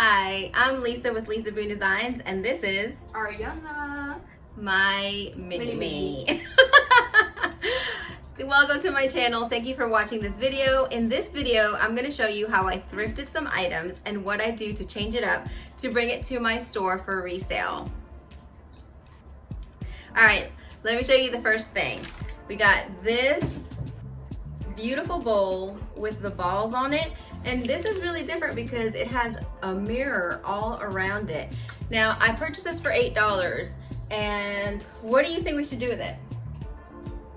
Hi, I'm Lisa with Lisa Boone Designs, and this is Ariana, my mini-me. Welcome to my channel. Thank you for watching this video. In this video, I'm going to show you how I thrifted some items and what I do to change it up to bring it to my store for resale. All right, let me show you the first thing. We got this beautiful bowl with the balls on it, and this is really different because it has a mirror all around it. Now, I purchased this for $8, and what do you think we should do with it?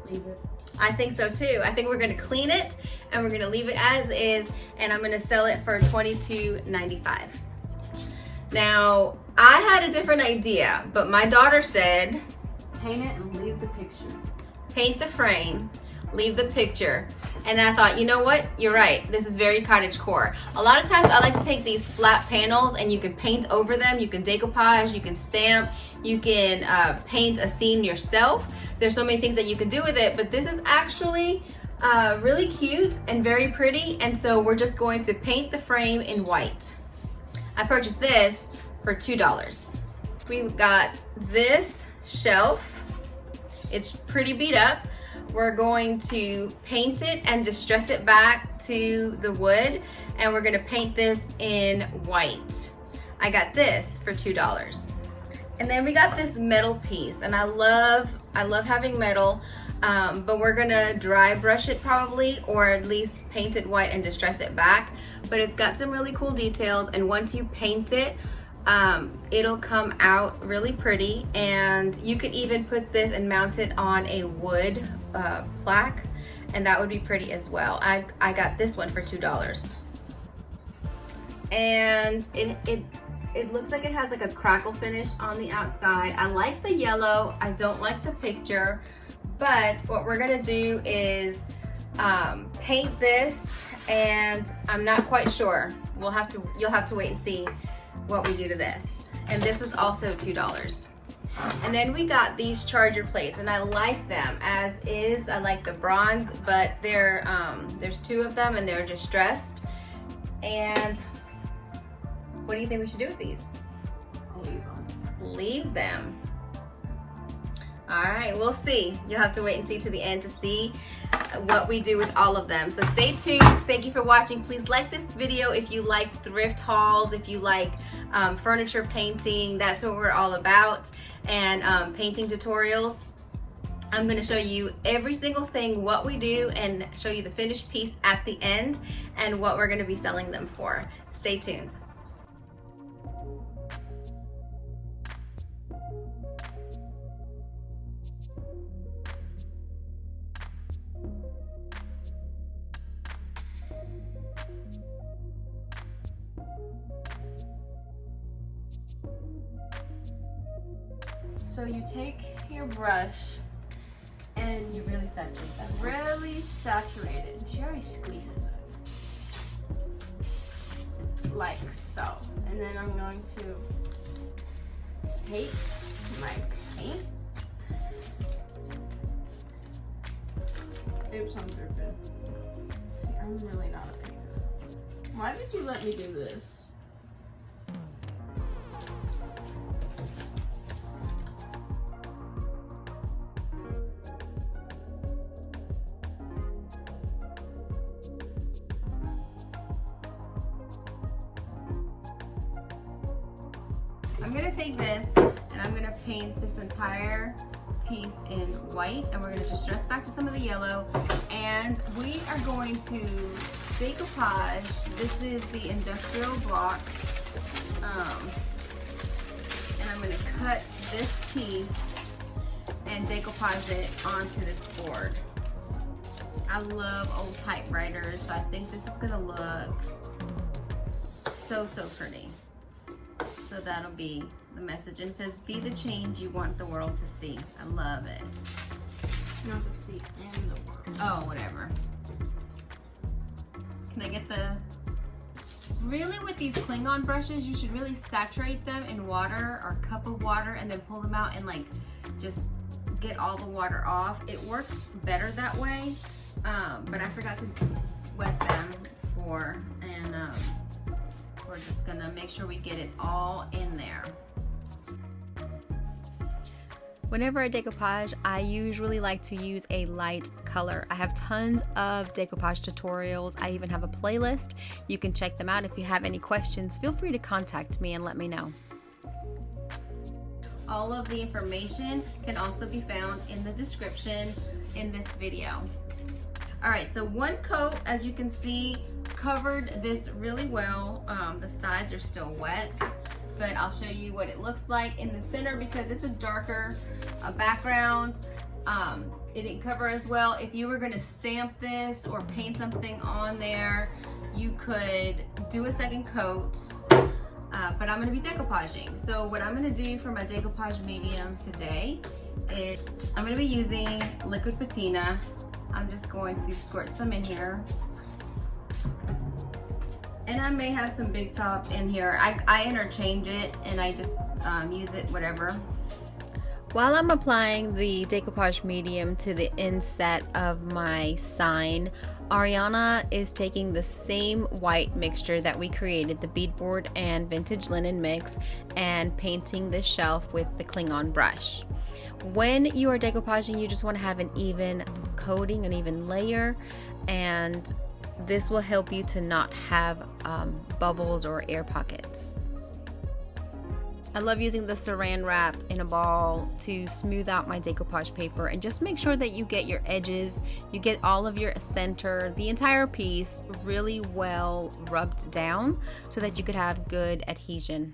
leave it. I think so too. I think we're gonna clean it and we're gonna leave it as is, and I'm gonna sell it for $22.95. Now, I had a different idea, but my daughter said, Paint it and leave the picture. paint the frame, leave the picture. And I thought, you know what? You're right. This is very cottagecore. A lot of times I like to take these flat panels and you can paint over them. You can decoupage, you can stamp, you can paint a scene yourself. There's so many things that you can do with it, but this is actually really cute and very pretty. And so we're just going to paint the frame in white. I purchased this for $2. We've got this shelf. It's pretty beat up. We're going to paint it and distress it back to the wood, and we're gonna paint this in white. I got this for $2. And then we got this metal piece, and I love having metal, but we're gonna dry brush it probably, or at least paint it white and distress it back. But it's got some really cool details, and once you paint it, it'll come out really pretty, and you could even put this and mount it on a wood plaque, and that would be pretty as well. I got this one for $2, and it looks like it has like a crackle finish on the outside. I like the yellow. I don't like the picture, but what we're gonna do is paint this, and I'm not quite sure. You'll have to wait and see what we do to this. And this was also $2. And then we got these charger plates, and I like them as is. I like the bronze, but there's two of them and they're distressed. And what do you think we should do with these? Leave them. Leave them. All right, we'll see. You'll have to wait and see to the end to see what we do with all of them. So stay tuned. Thank you for watching. Please like this video if you like thrift hauls, if you like furniture painting. That's what we're all about. And painting tutorials. I'm going to show you every single thing, what we do, and show you the finished piece at the end and what we're going to be selling them for. Stay tuned. So you take your brush and You really saturate that. really saturate it. She already squeezes it. Like so. And then I'm going to take my paint. Oops, I'm dripping. See, I'm really not a painter. Why did you let me do this? I'm gonna take this and I'm gonna paint this entire piece in white, and we're gonna distress back to some of the yellow, and we are going to decoupage. This is the industrial blocks, and I'm gonna cut this piece and decoupage it onto this board. I love old typewriters, so I think this is gonna look so pretty. So that'll be the message, and it says, be the change you want the world to see. I love it. Not to see in the world. Oh, whatever. Can I get the, really with these Klingon brushes, you should really saturate them in water or a cup of water and then pull them out and like just get all the water off. It works better that way, but I forgot to wet them for we're just gonna make sure we get it all in there. Whenever I decoupage, I usually like to use a light color. I have tons of decoupage tutorials. I even have a playlist. You can check them out. If you have any questions, feel free to contact me and let me know. All of the information can also be found in the description in this video. All right, so one coat, as you can see, covered this really well. The sides are still wet, but I'll show you what it looks like in the center because it's a darker background. It didn't cover as well. If you were gonna stamp this or paint something on there, you could do a second coat, but I'm gonna be decoupaging. So what I'm gonna do for my decoupage medium today is I'm gonna be using liquid patina. I'm just going to squirt some in here. And I may have some big top in here. I interchange it and I just use it whatever. While I'm applying the decoupage medium to the inset of my sign, Ariana is taking the same white mixture that we created, the beadboard and vintage linen mix, and painting the shelf with the Klingon brush. When you are decoupaging, you just want to have an even coating, an even layer, and this will help you to not have bubbles or air pockets. I love using the saran wrap in a ball to smooth out my decoupage paper and just make sure that you get your edges, you get all of your center, the entire piece really well rubbed down so that you could have good adhesion.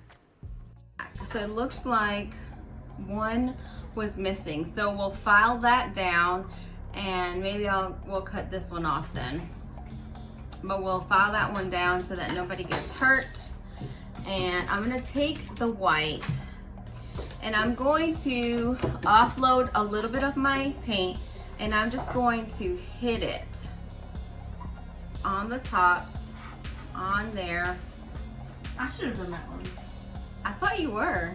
So it looks like one was missing, so we'll file that down and maybe we'll cut this one off then. But we'll file that one down so that nobody gets hurt. And I'm gonna take the white and I'm going to offload a little bit of my paint and I'm just going to hit it on the tops, on there. I should have done that one. I thought you were.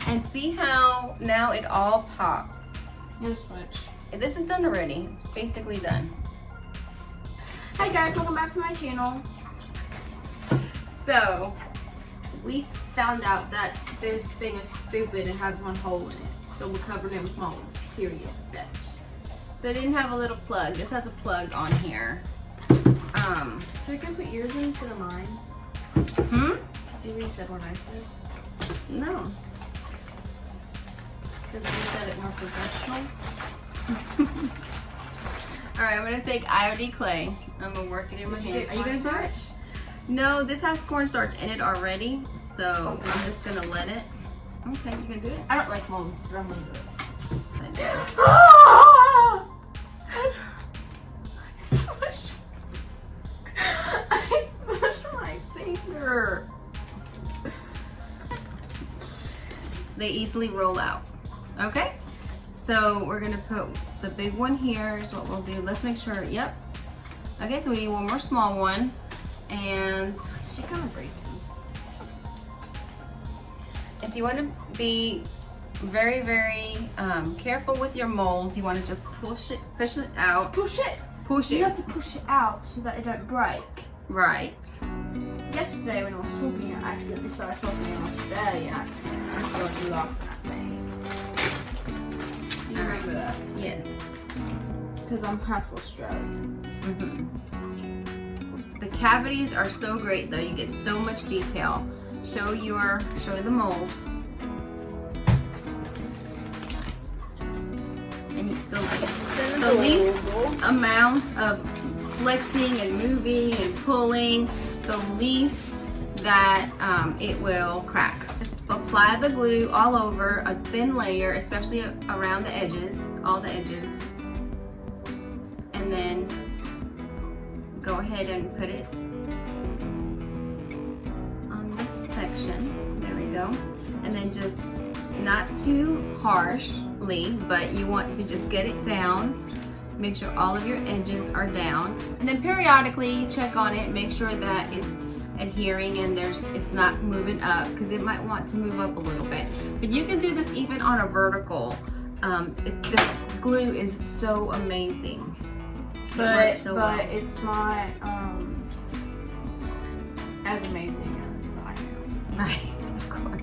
And see how now it all pops. Here's switch. This is done already. It's basically done. Hi guys, welcome back to my channel. So, We found out that this thing is stupid and has one hole in it. So we covered it with molds, period, bitch. so it didn't have a little plug. This has a plug on here. So you can put yours in instead of mine. Did you said what I said? No. Because you said it more professional. Alright, I'm gonna take IOD clay. I'm gonna work it in my hand. Are you gonna do it? No, this has cornstarch in it already, so I'm just gonna let it. Okay, you can do it. I don't like molds, but I'm gonna do it. I smushed my finger. They easily roll out. Okay, so we're gonna put the big one here is what we'll do. Let's make sure, yep. Okay, so we need one more small one. And She kind of breaking. if you want to be very, very careful with your molds, you want to just push it out. Push it. Push it. You have to push it out so that it don't break. Right. Yesterday when I was talking, I accidentally started talking in Australian accent and started laughing at me. You remember that? Yes. Because I'm half Australian. The cavities are so great though. You get so much detail. Show the mold. And the least amount of flexing and moving and pulling, the least that it will crack. Just apply the glue all over, a thin layer, especially around the edges, all the edges. And then go ahead and put it on the section. There we go. And then just not too harshly, but you want to just get it down. Make sure all of your edges are down. And then periodically check on it, make sure that it's adhering and it's not moving up, because it might want to move up a little bit. But you can do this even on a vertical. This glue is so amazing. But well. it's my as amazing as I am. Right, of course.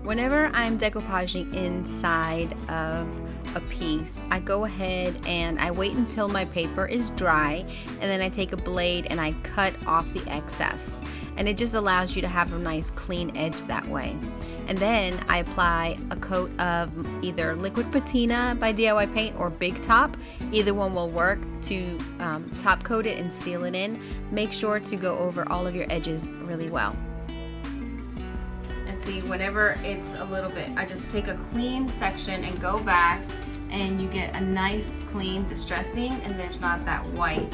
Whenever I'm decoupaging inside of a piece, I go ahead and I wait until my paper is dry, and then I take a blade and I cut off the excess, and it just allows you to have a nice clean edge that way. And then I apply a coat of either liquid patina by DIY Paint or Big Top. Either one will work to top coat it and seal it in. Make sure to go over all of your edges really well. See, whenever it's a little bit, I just take a clean section and go back, and you get a nice clean distressing, and there's not that white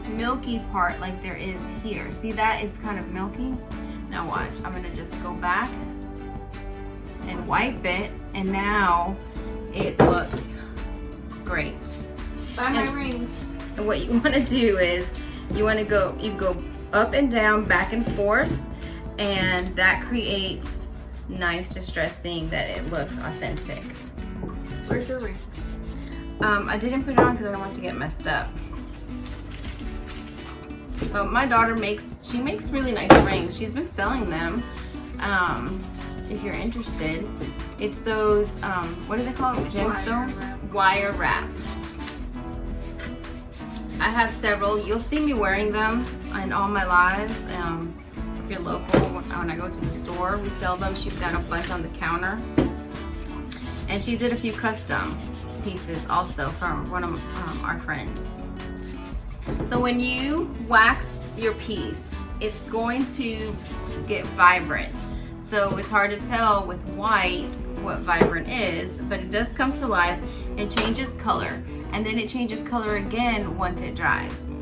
milky part like there is here. See, that is kind of milky. Now watch, I'm gonna just go back and wipe it, and now it looks great. Buy my rings. And what you want to do is you go up and down, back and forth, and that creates nice distressing that it looks authentic. Where's your rings? I didn't put it on because I don't want it to get messed up. But my daughter makes really nice rings. She's been selling them. If you're interested, it's those what do they call it? Gemstones? Wire wrap. I have several. You'll see me wearing them in all my lives. If you're local, when I go to the store, we sell them. She's got a bunch on the counter. And she did a few custom pieces also from one of our friends. So when you wax your piece, it's going to get vibrant. So it's hard to tell with white what vibrant is, but it does come to life and changes color. And then it changes color again once it dries.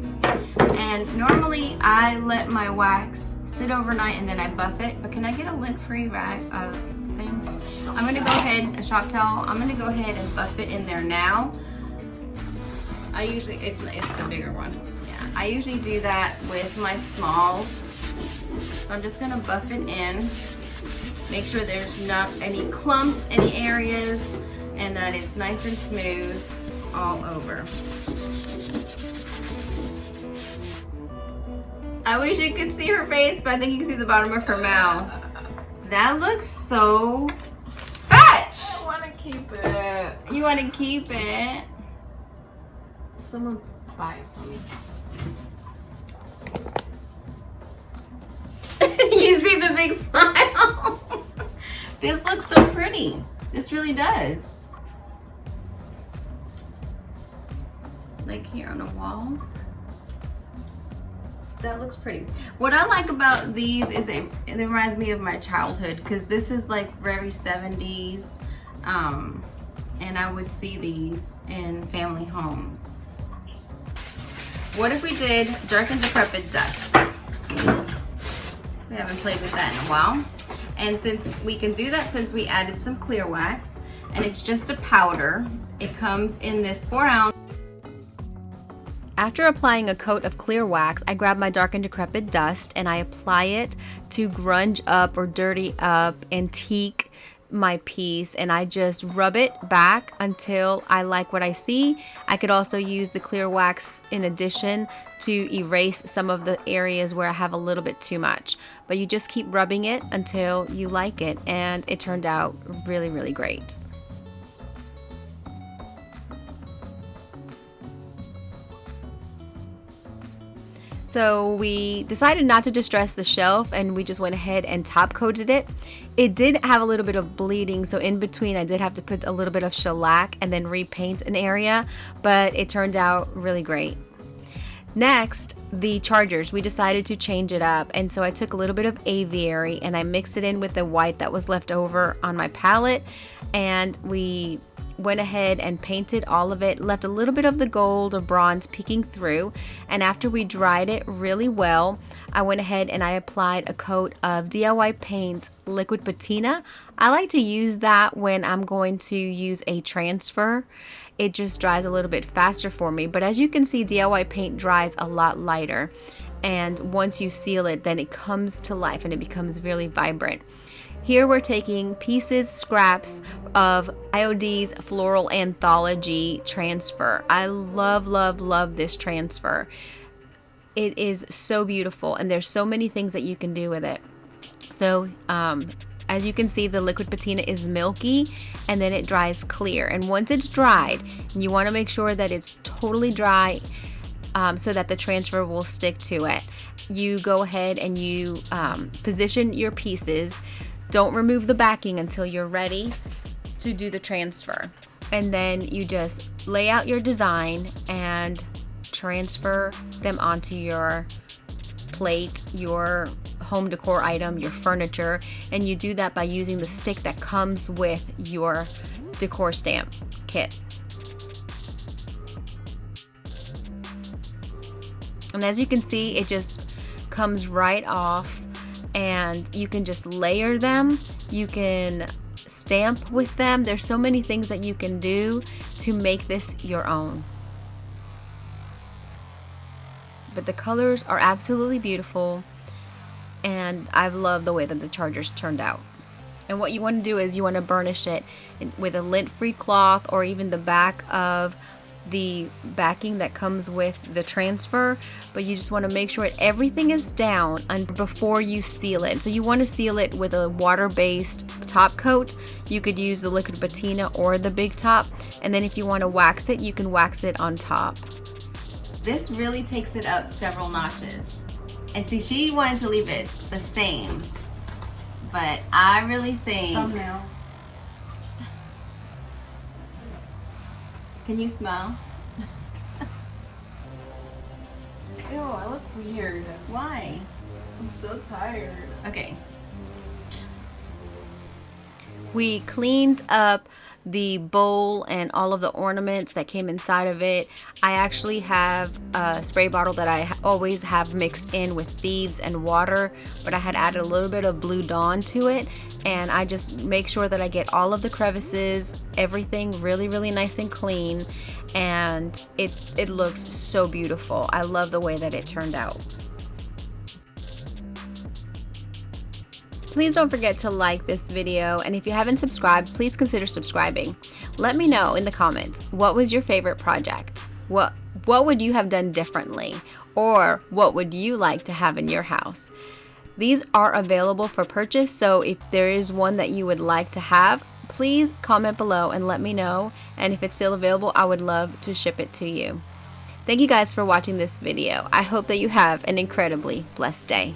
And normally I let my wax sit overnight and then I buff it, but can I get a lint-free rag thing? I'm gonna go ahead, a shop towel, I'm gonna go ahead and buff it in there now. I usually, it's the bigger one. Yeah, I usually do that with my smalls. So I'm just gonna buff it in, make sure there's not any clumps, any areas, and that it's nice and smooth all over. I wish you could see her face, but I think you can see the bottom of her mouth. That looks so fetch. I want to keep it. You want to keep it? Someone buy it for me. You see the big smile? This looks so pretty. This really does. Like here on the wall. That looks pretty. What I like about these is it reminds me of my childhood, because this is like very 70s, and I would see these in family homes. What if we did dark and decrepit dust? We haven't played with that in a while. And since we can do that, since we added some clear wax, and it's just a powder, it comes in this 4-ounce. After applying a coat of clear wax, I grab my dark and decrepit dust and I apply it to grunge up or dirty up, antique my piece, and I just rub it back until I like what I see. I could also use the clear wax in addition to erase some of the areas where I have a little bit too much. But you just keep rubbing it until you like it, and it turned out really, really great. So we decided not to distress the shelf, and we just went ahead and top coated it. It did have a little bit of bleeding, so in between I did have to put a little bit of shellac and then repaint an area, but it turned out really great. Next, the chargers, we decided to change it up, and so I took a little bit of aviary and I mixed it in with the white that was left over on my palette, and we went ahead and painted all of it, left a little bit of the gold or bronze peeking through, and after we dried it really well, I went ahead and I applied a coat of DIY Paint's liquid patina. I like to use that when I'm going to use a transfer. It just dries a little bit faster for me, but as you can see, DIY Paint dries a lot lighter, and once you seal it, then it comes to life and it becomes really vibrant. Here we're taking pieces, scraps of IOD's Floral Anthology transfer. I love, love, love this transfer. It is so beautiful, and there's so many things that you can do with it. So as you can see, the liquid patina is milky, and then it dries clear. And once it's dried, you want to make sure that it's totally dry so that the transfer will stick to it. You go ahead and you position your pieces. Don't remove the backing until you're ready to do the transfer. And then you just lay out your design and transfer them onto your plate, your home decor item, your furniture, and you do that by using the stick that comes with your decor stamp kit. And as you can see, it just comes right off, and you can just layer them. You can stamp with them. There's so many things that you can do to make this your own. But the colors are absolutely beautiful, and I love the way that the chargers turned out. And what you want to do is you want to burnish it with a lint-free cloth, or even the back of the backing that comes with the transfer, but you just want to make sure everything is down before you seal it. So you want to seal it with a water-based top coat. You could use the liquid patina or the big top, and then if you want to wax it, you can wax it on top. This really takes it up several notches. And see, she wanted to leave it the same, but I really think... Thumbnail. Can you smell? Ew, I look weird. Why? I'm so tired. Okay. We cleaned up the bowl and all of the ornaments that came inside of it. I actually have a spray bottle that I always have mixed in with thieves and water, but I had added a little bit of Blue Dawn to it, and I just make sure that I get all of the crevices, everything really, really nice and clean, and it looks so beautiful. I love the way that it turned out. Please don't forget to like this video, and if you haven't subscribed, please consider subscribing. Let me know in the comments, what was your favorite project? What would you have done differently? Or what would you like to have in your house? These are available for purchase, so if there is one that you would like to have, please comment below and let me know, and if it's still available, I would love to ship it to you. Thank you guys for watching this video. I hope that you have an incredibly blessed day.